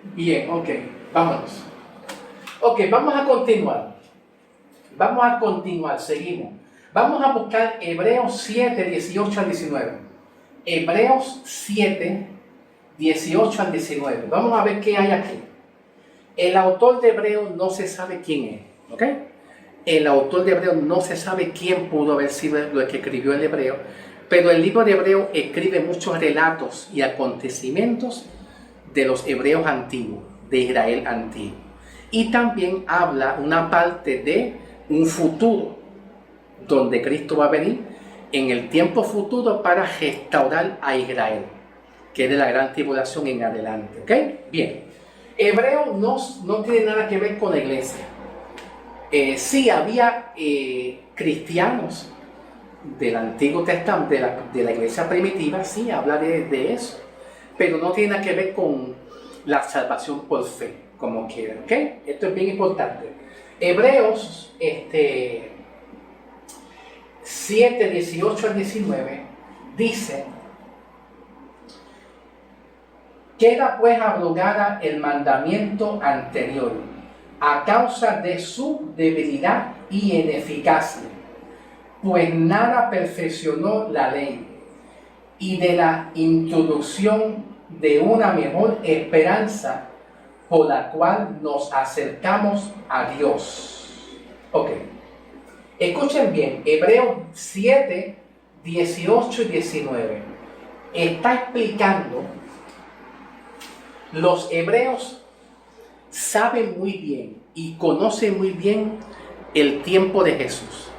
Bien, ok, vámonos. Ok, vamos a continuar. Seguimos. Vamos a buscar Hebreos 7, 18 al 19. Hebreos 7, 18 al 19. Vamos a ver qué hay aquí. El autor de Hebreos no se sabe quién es, ¿ok? El autor de Hebreos no se sabe quién pudo haber sido el que escribió el Hebreo, pero el libro de Hebreos escribe muchos relatos y acontecimientos de los hebreos antiguos, de Israel antiguo. Y también habla una parte de un futuro, donde Cristo va a venir en el tiempo futuro para restaurar a Israel, que es de la gran tribulación en adelante, ¿ok? Bien, Hebreo no tiene nada que ver con la iglesia. Sí, había cristianos del Antiguo Testamento, de la iglesia primitiva, sí, habla de eso, pero no tiene nada que ver con la salvación por fe, como quieran, ¿ok? Esto es bien importante. Hebreos 7, 18 al 19 dice: queda pues abrogada el mandamiento anterior a causa de su debilidad y ineficacia, pues nada perfeccionó la ley, y de la introducción de una mejor esperanza por la cual nos acercamos a Dios. Ok, escuchen bien, Hebreos 7, 18 y 19 está explicando. Los hebreos saben muy bien y conocen muy bien el tiempo de Jesús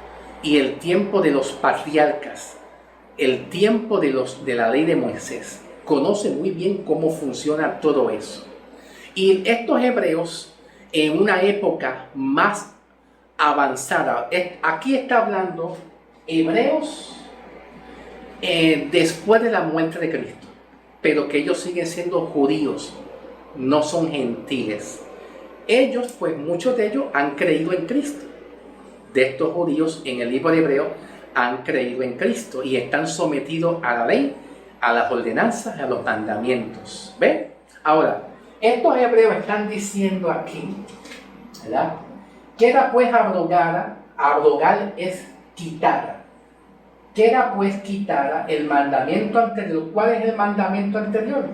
y el tiempo de los patriarcas, el tiempo de la ley de Moisés. Conocen muy bien cómo funciona todo eso. Y estos hebreos, en una época más avanzada, aquí está hablando hebreos después de la muerte de Cristo, pero que ellos siguen siendo judíos, no son gentiles. Ellos, pues muchos de ellos han creído en Cristo. De estos judíos en el libro de Hebreos han creído en Cristo y están sometidos a la ley, a las ordenanzas, a los mandamientos. ¿Ven? Ahora, estos hebreos están diciendo aquí, ¿verdad? Queda pues abrogada, abrogar es quitada. Queda pues quitada el mandamiento anterior. ¿Cuál es el mandamiento anterior?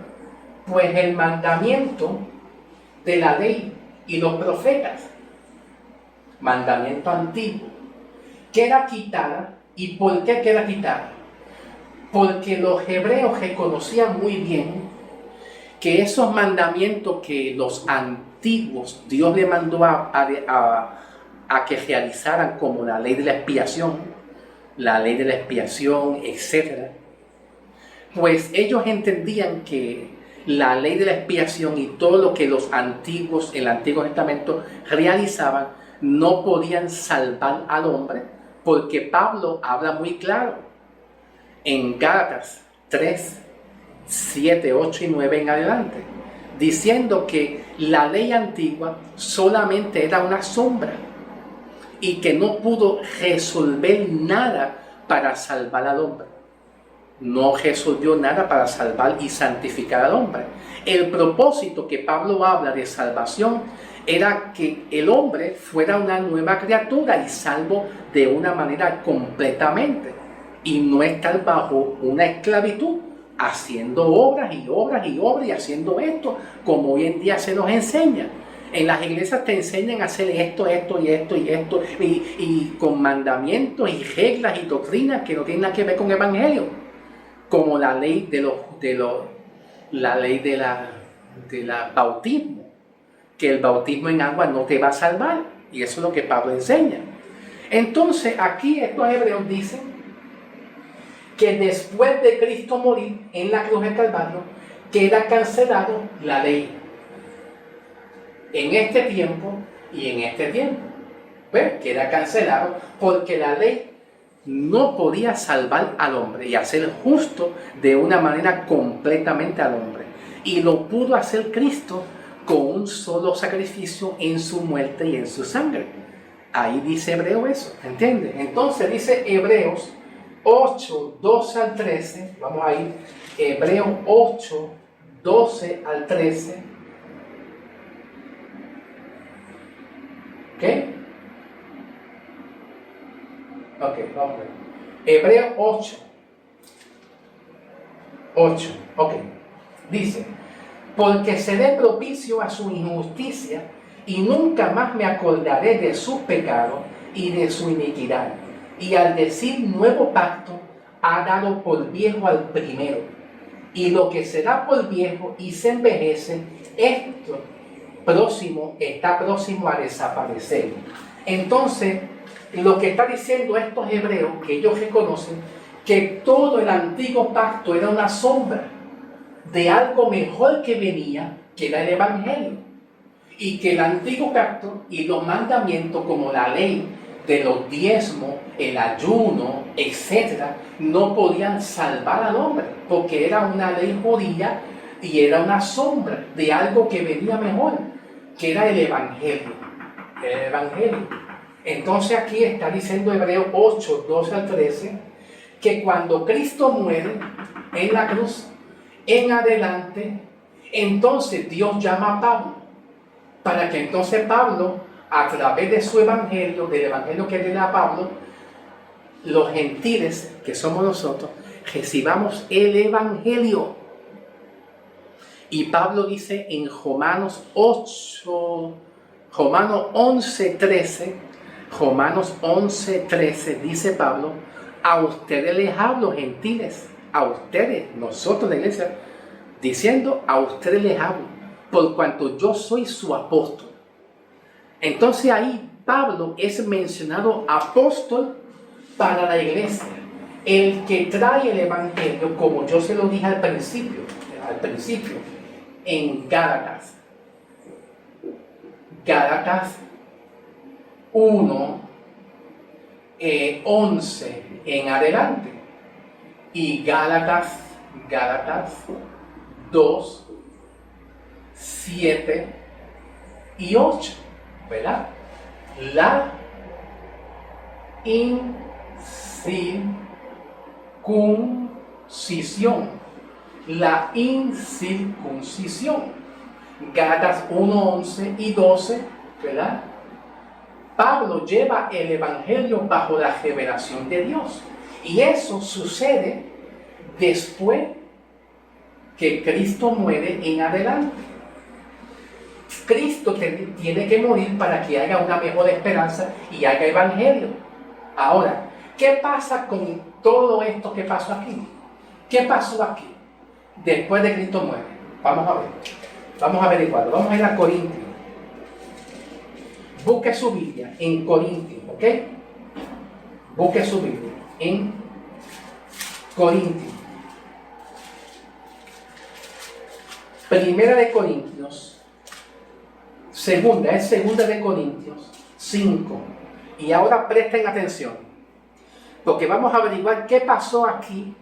Pues el mandamiento de la ley y los profetas. Mandamiento antiguo. Queda quitada. ¿Y por qué queda quitada? Porque los hebreos reconocían muy bien que esos mandamientos que los antiguos Dios le mandó a que realizaran, como la ley de la expiación, etc. Pues ellos entendían que la ley de la expiación y todo lo que los antiguos, en el Antiguo Testamento, realizaban, no podían salvar al hombre, porque Pablo habla muy claro en Gálatas 3, 7, 8 y 9 en adelante, diciendo que la ley antigua solamente era una sombra y que no pudo resolver nada para salvar al hombre. No resolvió nada para salvar y santificar al hombre. El propósito que Pablo habla de salvación era que el hombre fuera una nueva criatura y salvo de una manera completamente, y no estar bajo una esclavitud, haciendo obras y obras y obras y haciendo esto, como hoy en día se nos enseña. En las iglesias te enseñan a hacer esto, esto y esto y esto, y con mandamientos y reglas y doctrinas que no tienen nada que ver con el evangelio, como la ley la ley de la bautismo, que el bautismo en agua no te va a salvar, y eso es lo que Pablo enseña. Entonces aquí estos hebreos dicen que después de Cristo morir en la cruz del Calvario, queda cancelado la ley en este tiempo y en este tiempo. ¿Ves? Queda cancelado porque la ley no podía salvar al hombre y hacer justo de una manera completamente al hombre, y lo pudo hacer Cristo con un solo sacrificio en su muerte y en su sangre. Ahí dice Hebreo eso, ¿entiendes? Entonces dice Hebreos 8, 12 al 13, vamos a ir, Hebreos 8, 12 al 13, ¿Ok? Ok, vamos a ver. Hebreos 8. 8. Ok. Dice, porque seré propicio a su injusticia y nunca más me acordaré de sus pecados y de su iniquidad. Y al decir nuevo pacto, ha dado por viejo al primero. Y lo que será por viejo y se envejece, esto está próximo a desaparecer. Entonces, lo que está diciendo estos hebreos, que ellos reconocen, que todo el antiguo pacto era una sombra de algo mejor que venía, que era el Evangelio. Y que el antiguo pacto y los mandamientos, como la ley de los diezmos, el ayuno, etcétera, no podían salvar al hombre, porque era una ley judía y era una sombra de algo que venía mejor, que era el Evangelio. El Evangelio. Entonces aquí está diciendo Hebreos 8, 12 al 13, que cuando Cristo muere en la cruz, en adelante, entonces Dios llama a Pablo, para que entonces Pablo, a través de su evangelio, del evangelio que le da a Pablo, los gentiles, que somos nosotros, recibamos el evangelio. Y Pablo dice en Romanos 11:13, dice Pablo, a ustedes les hablo, gentiles, a ustedes, nosotros la iglesia, diciendo, a ustedes les hablo, por cuanto yo soy su apóstol. Entonces ahí Pablo es mencionado apóstol para la iglesia, el que trae el evangelio, como yo se lo dije al principio, en Gálatas 1, 11 en adelante, y Gálatas 2, 7 y 8, ¿verdad? La incircuncisión. La incircuncisión. Gálatas 1, 11 y 12, ¿verdad? Pablo lleva el evangelio bajo la revelación de Dios. Y eso sucede después que Cristo muere en adelante. Cristo tiene que morir para que haya una mejor esperanza y haya evangelio. Ahora, ¿qué pasa con todo esto que pasó aquí? ¿Qué pasó aquí después de Cristo muere? Vamos a ver. Vamos a averiguarlo. Vamos a ir a Corintios. Busque su Biblia en Corintios, ¿ok? Busque su Biblia en Corintios. Primera de Corintios. Segunda de Corintios 5. Y ahora presten atención, porque vamos a averiguar qué pasó aquí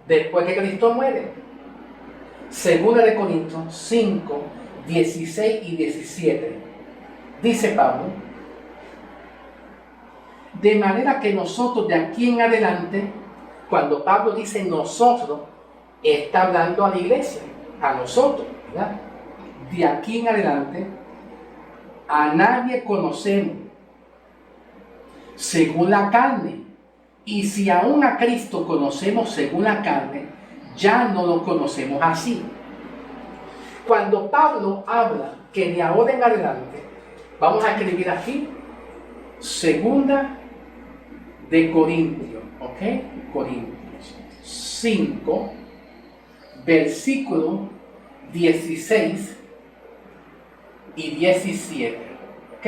después que Cristo muere. Segunda de Corintios 5, 16 y 17. Dice Pablo, de manera que nosotros de aquí en adelante, cuando Pablo dice nosotros, está hablando a la iglesia, a nosotros, ¿verdad? De aquí en adelante, a nadie conocemos según la carne, y si aún a Cristo conocemos según la carne, ya no lo conocemos así. Cuando Pablo habla que de ahora en adelante, vamos a escribir aquí, segunda de Corintios, ¿ok? Corintios 5, versículo 16 y 17, ¿ok?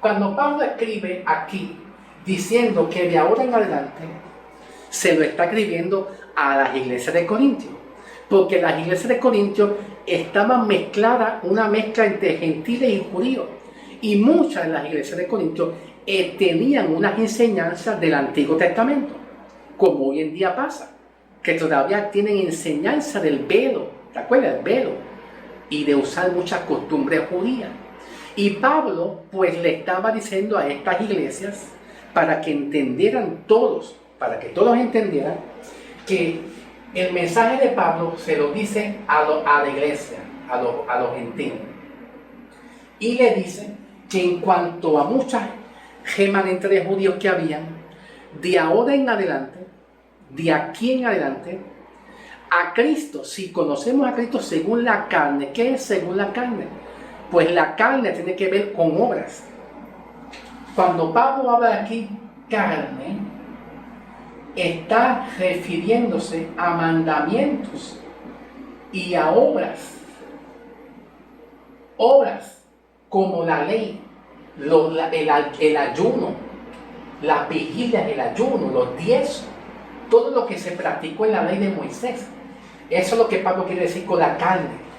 Cuando Pablo escribe aquí, diciendo que de ahora en adelante, se lo está escribiendo a las iglesias de Corintios, porque las iglesias de Corintios estaban mezcladas, una mezcla entre gentiles y judíos, y muchas de las iglesias de Corintios tenían unas enseñanzas del Antiguo Testamento, como hoy en día pasa, que todavía tienen enseñanza del velo, ¿te acuerdas? El velo, y de usar muchas costumbres judías. Y Pablo pues le estaba diciendo a estas iglesias, para que entendieran todos, para que todos entendieran que el mensaje de Pablo se lo dice a la iglesia, a los gentiles. Y le dice que en cuanto a muchas remanentes judíos que habían, de ahora en adelante, de aquí en adelante, a Cristo, si conocemos a Cristo según la carne, ¿qué es según la carne? Pues la carne tiene que ver con obras. Cuando Pablo habla de aquí carne, está refiriéndose a mandamientos y a obras. Obras como la ley, el ayuno, las vigilias, el ayuno, los diezmos, todo lo que se practicó en la ley de Moisés. Eso es lo que Pablo quiere decir con la carne.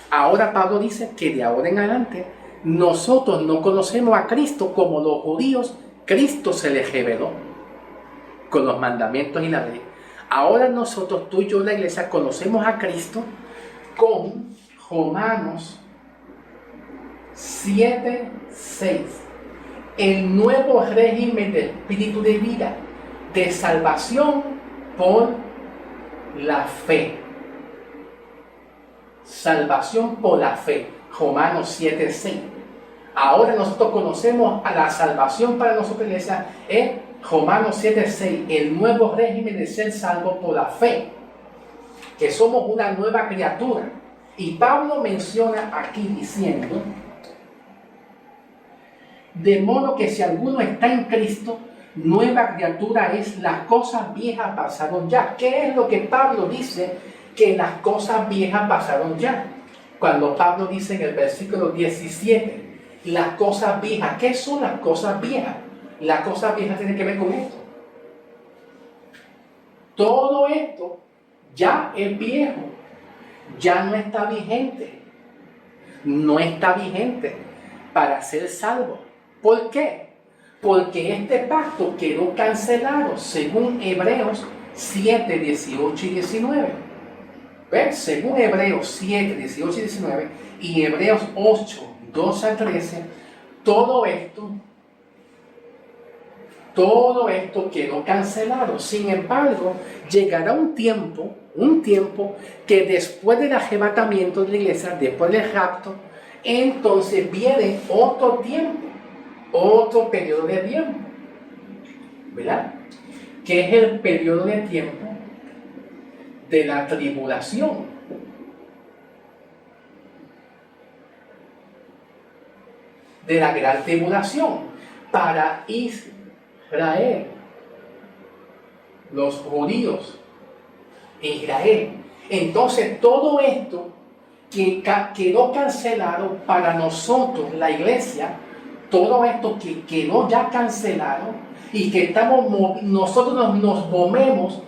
Ahora Pablo dice que de ahora en adelante nosotros no conocemos a Cristo como los judíos. Cristo se les reveló con los mandamientos y la ley. Ahora nosotros, tú y yo, la iglesia, conocemos a Cristo con Romanos 7:6. El nuevo régimen del espíritu de vida, de salvación por la fe. Salvación por la fe. Romanos 7:6. Ahora nosotros conocemos a la salvación para nosotros, iglesia, es Romanos 7:6. El nuevo régimen de ser salvo por la fe. Que somos una nueva criatura. Y Pablo menciona aquí diciendo: de modo que si alguno está en Cristo, nueva criatura es, las cosas viejas pasaron ya. ¿Qué es lo que Pablo dice? Que las cosas viejas pasaron ya. Cuando Pablo dice en el versículo 17, las cosas viejas, ¿qué son las cosas viejas? Las cosas viejas tienen que ver con esto. Todo esto ya es viejo, ya no está vigente. No está vigente para ser salvo. ¿Por qué? Porque este pacto quedó cancelado según Hebreos 7, 18 y 19. ¿Ves? Según Hebreos 7, 18 y 19 y Hebreos 8, 12 al 13, todo esto quedó cancelado. Sin embargo, llegará un tiempo que después del arrebatamiento de la iglesia, después del rapto, entonces viene otro tiempo, otro periodo de tiempo, ¿verdad? Que es el periodo de tiempo de la tribulación. De la gran tribulación para Israel, los judíos, Israel. Entonces todo esto que quedó cancelado para nosotros, la iglesia, todo esto que quedó ya cancelado y que nosotros nos movemos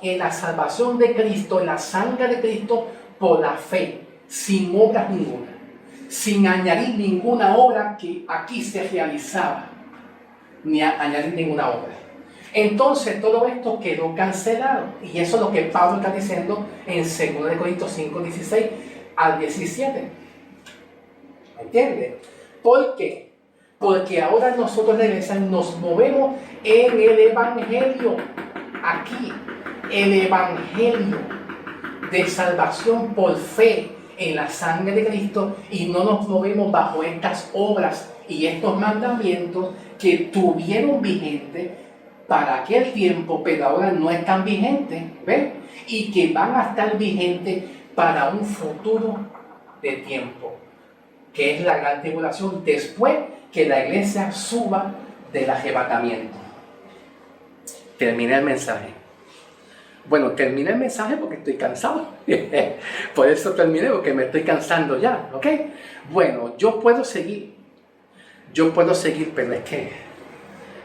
en la salvación de Cristo, en la sangre de Cristo, por la fe, sin obras ninguna, sin añadir ninguna obra que aquí se realizaba, ni añadir ninguna obra. Entonces todo esto quedó cancelado, y eso es lo que Pablo está diciendo en 2 Corintios 5, 16 al 17. ¿Entiendes? ¿Por qué? Porque ahora nosotros nos movemos en el Evangelio, aquí, el Evangelio de salvación por fe en la sangre de Cristo, y no nos movemos bajo estas obras y estos mandamientos que tuvieron vigente para aquel tiempo, pero ahora no están vigentes, ¿ves? Y que van a estar vigentes para un futuro de tiempo, que es la gran tribulación, después que la iglesia suba del arrebatamiento. Terminé el mensaje. Bueno, terminé el mensaje porque estoy cansado. Por eso terminé, porque me estoy cansando ya, ¿ok? Bueno, yo puedo seguir, pero es que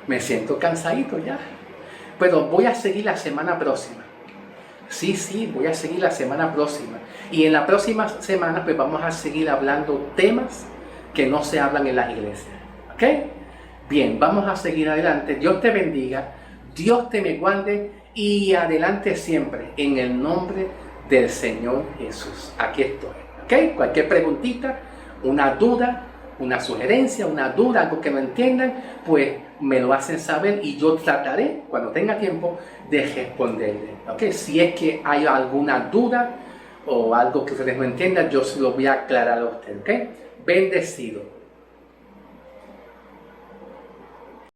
me siento cansadito ya. Pero voy a seguir la semana próxima. Sí, voy a seguir la semana próxima. Y en la próxima semana pues vamos a seguir hablando temas que no se hablan en las iglesias. ¿Ok? Bien, vamos a seguir adelante. Dios te bendiga, Dios te me guarde y adelante siempre en el nombre del Señor Jesús. Aquí estoy. ¿Ok? Cualquier preguntita, una duda, una sugerencia, algo que no entiendan, pues me lo hacen saber y yo trataré, cuando tenga tiempo, de responderle. ¿Ok? Si es que hay alguna duda o algo que ustedes no entiendan, yo se lo voy a aclarar a ustedes, ¿ok? Bendecido.